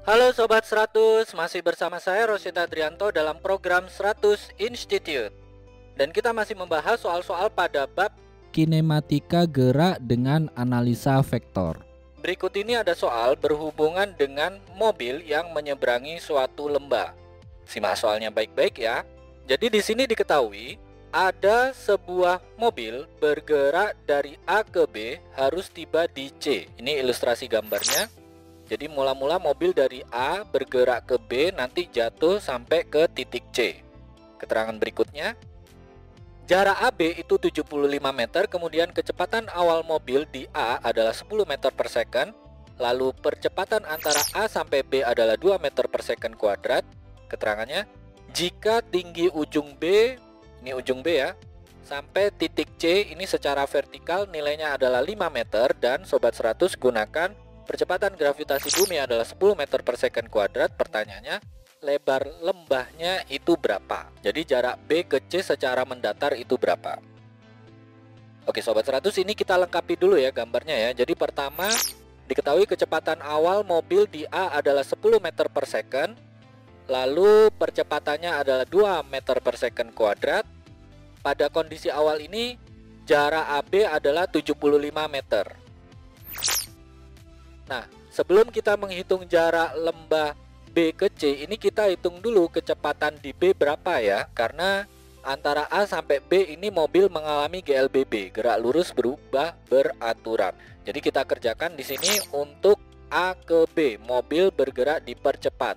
Halo Sobat 100, masih bersama saya Rosyid Adrianto dalam program 100 Institute. Dan kita masih membahas soal-soal pada bab Kinematika gerak dengan analisa vektor. berikut ini ada soal berhubungan dengan mobil yang menyeberangi suatu lembah. Simak soalnya baik-baik ya. Jadi di sini diketahui ada sebuah mobil bergerak dari A ke B harus tiba di C. Ini ilustrasi gambarnya. Jadi mula-mula mobil dari A bergerak ke B nanti jatuh sampai ke titik C. Keterangan berikutnya, jarak AB itu 75 meter, kemudian kecepatan awal mobil di A adalah 10 meter per second, lalu percepatan antara A sampai B adalah 2 meter per second kuadrat. Keterangannya, jika tinggi ujung B, ini ujung B ya, sampai titik C ini secara vertikal nilainya adalah 5 meter dan Sobat 100 gunakan percepatan gravitasi bumi adalah 10 meter per second kuadrat. Pertanyaannya, lebar lembahnya itu berapa? Jadi jarak B ke C secara mendatar itu berapa? Oke Sobat 100, ini kita lengkapi dulu ya gambarnya ya. Jadi pertama, diketahui kecepatan awal mobil di A adalah 10 meter per second, lalu percepatannya adalah 2 meter per second kuadrat. Pada kondisi awal ini, jarak AB adalah 75 meter. Nah, sebelum kita menghitung jarak lembah B ke C, ini kita hitung dulu kecepatan di B berapa ya. Karena antara A sampai B ini mobil mengalami GLBB, gerak lurus berubah beraturan. Jadi kita kerjakan di sini untuk A ke B, mobil bergerak dipercepat.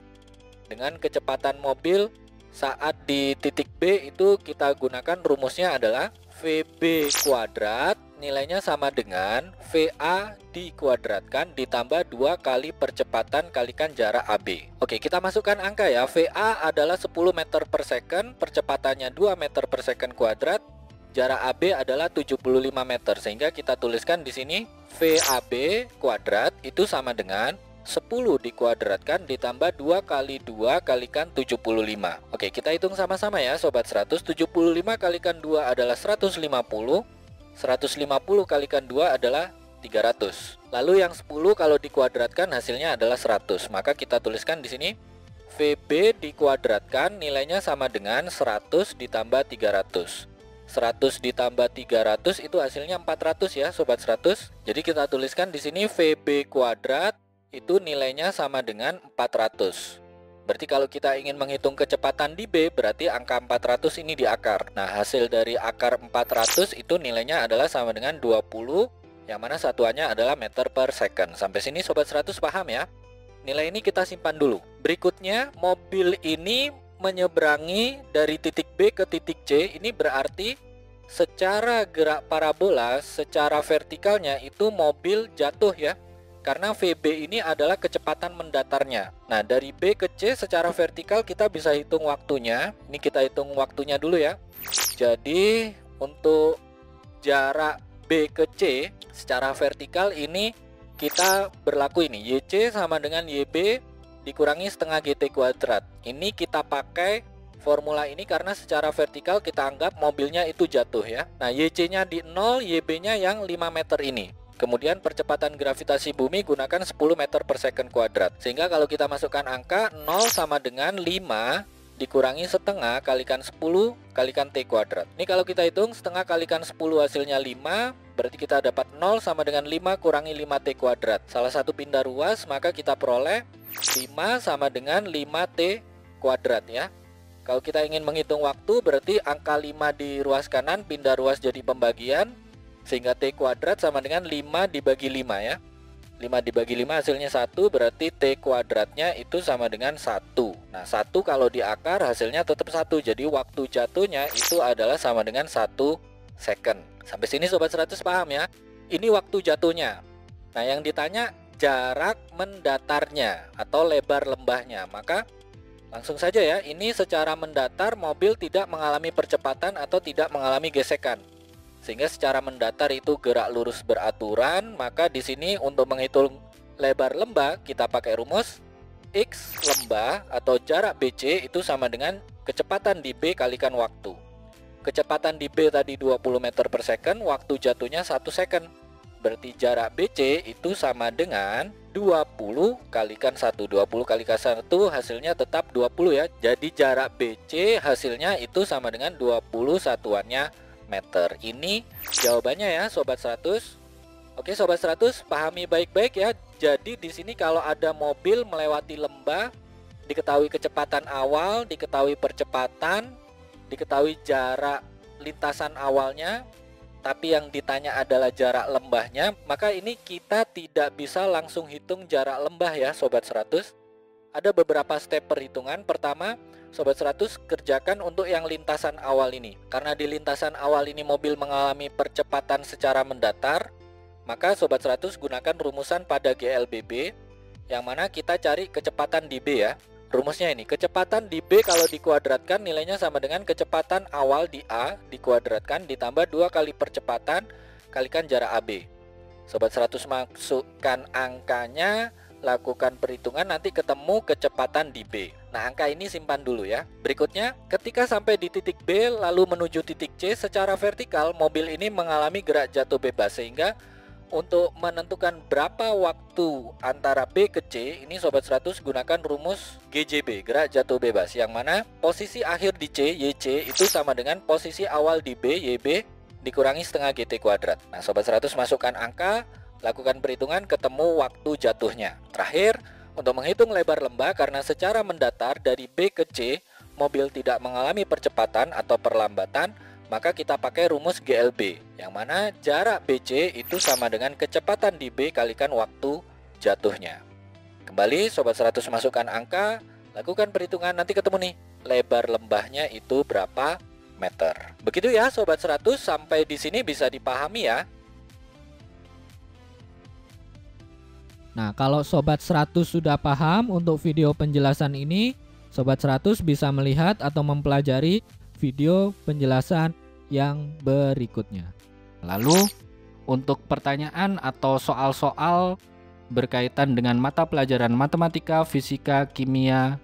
Dengan kecepatan mobil saat di titik B itu kita gunakan rumusnya adalah VB kuadrat, nilainya sama dengan VA dikuadratkan ditambah 2 kali percepatan kalikan jarak AB. Oke, kita masukkan angka ya. VA adalah 10 meter per second, percepatannya 2 meter per second kuadrat, jarak AB adalah 75 meter. Sehingga kita tuliskan di sini VAB kuadrat itu sama dengan 10 dikuadratkan ditambah 2 kali 2 kalikan 75. Oke, kita hitung sama-sama ya Sobat 100. 75 kalikan 2 adalah 150. 150 kalikan 2 adalah 300. Lalu yang 10 kalau dikuadratkan hasilnya adalah 100. Maka kita tuliskan di sini VB dikuadratkan nilainya sama dengan 100 ditambah 300. 100 ditambah 300 itu hasilnya 400 ya Sobat 100. Jadi kita tuliskan di sini VB kuadrat itu nilainya sama dengan 400. Berarti kalau kita ingin menghitung kecepatan di B, berarti angka 400 ini di akar. Nah, hasil dari akar 400 itu nilainya adalah sama dengan 20, yang mana satuannya adalah meter per second. Sampai sini Sobat 100 paham ya? Nilai ini kita simpan dulu. Berikutnya, mobil ini menyeberangi dari titik B ke titik C. Ini berarti secara gerak parabola, secara vertikalnya itu mobil jatuh ya. Karena VB ini adalah kecepatan mendatarnya. Nah, dari B ke C secara vertikal kita bisa hitung waktunya. Ini kita hitung waktunya dulu ya. Jadi, untuk jarak B ke C secara vertikal ini kita berlaku ini. YC sama dengan YB dikurangi setengah GT kuadrat. Ini kita pakai formula ini karena secara vertikal kita anggap mobilnya itu jatuh ya. Nah, YC-nya di 0, YB-nya yang 5 meter ini. Kemudian percepatan gravitasi bumi gunakan 10 meter per second kuadrat. Sehingga kalau kita masukkan angka 0 sama dengan 5 dikurangi setengah kalikan 10 kalikan T kuadrat. Ini kalau kita hitung setengah kalikan 10 hasilnya 5, berarti kita dapat 0 sama dengan 5 kurangi 5T kuadrat. Salah satu pindah ruas, maka kita peroleh 5 sama dengan 5T kuadrat ya. Kalau kita ingin menghitung waktu, berarti angka 5 di ruas kanan pindah ruas jadi pembagian, sehingga T kuadrat sama dengan 5 dibagi 5 ya. 5 dibagi 5 hasilnya 1, berarti T kuadratnya itu sama dengan 1. Nah, 1 kalau di akar hasilnya tetap 1. Jadi waktu jatuhnya itu adalah sama dengan 1 second. Sampai sini Sobat 100 paham ya? Ini waktu jatuhnya. Nah, yang ditanya jarak mendatarnya atau lebar lembahnya. Maka langsung saja ya, ini secara mendatar mobil tidak mengalami percepatan atau tidak mengalami gesekan. Sehingga secara mendatar itu gerak lurus beraturan. Maka di sini untuk menghitung lebar lembah kita pakai rumus X lembah atau jarak BC itu sama dengan kecepatan di B kalikan waktu. Kecepatan di B tadi 20 meter per second, waktu jatuhnya 1 second. Berarti jarak BC itu sama dengan 20 kalikan 1. 20 kalikan 1 hasilnya tetap 20 ya. Jadi jarak BC hasilnya itu sama dengan 20 satuannya meter. Ini jawabannya ya Sobat 100. Oke Sobat 100, pahami baik-baik ya. Jadi di sini kalau ada mobil melewati lembah, diketahui kecepatan awal, diketahui percepatan, diketahui jarak lintasan awalnya, tapi yang ditanya adalah jarak lembahnya, maka ini kita tidak bisa langsung hitung jarak lembah ya Sobat 100. Ada beberapa step perhitungan. Pertama, Sobat 100 kerjakan untuk yang lintasan awal ini. Karena di lintasan awal ini mobil mengalami percepatan secara mendatar, maka Sobat 100 gunakan rumusan pada GLBB, yang mana kita cari kecepatan di B ya. Rumusnya ini, kecepatan di B kalau dikuadratkan nilainya sama dengan kecepatan awal di A dikuadratkan ditambah 2 kali percepatan kalikan jarak AB. Sobat 100 masukkan angkanya, lakukan perhitungan, nanti ketemu kecepatan di B. Nah, angka ini simpan dulu ya. Berikutnya, ketika sampai di titik B lalu menuju titik C, secara vertikal mobil ini mengalami gerak jatuh bebas, sehingga untuk menentukan berapa waktu antara B ke C, ini Sobat 100 gunakan rumus GJB, gerak jatuh bebas, yang mana posisi akhir di C, YC, itu sama dengan posisi awal di B, YB, dikurangi setengah GT kuadrat. Nah, Sobat 100 masukkan angka, lakukan perhitungan, ketemu waktu jatuhnya. Terakhir, untuk menghitung lebar lembah, karena secara mendatar dari B ke C, mobil tidak mengalami percepatan atau perlambatan, maka kita pakai rumus GLB, yang mana jarak BC itu sama dengan kecepatan di B kalikan waktu jatuhnya. Kembali Sobat 100 masukkan angka, lakukan perhitungan, nanti ketemu nih lebar lembahnya itu berapa meter. Begitu ya Sobat 100, sampai di sini bisa dipahami ya. Nah, kalau Sobat 100 sudah paham untuk video penjelasan ini, Sobat 100 bisa melihat atau mempelajari video penjelasan yang berikutnya. Lalu, untuk pertanyaan atau soal-soal berkaitan dengan mata pelajaran matematika, fisika, kimia,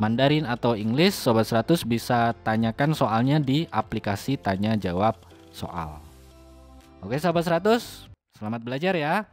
Mandarin atau Inggris, Sobat 100 bisa tanyakan soalnya di aplikasi tanya jawab soal. Oke Sobat 100, selamat belajar ya.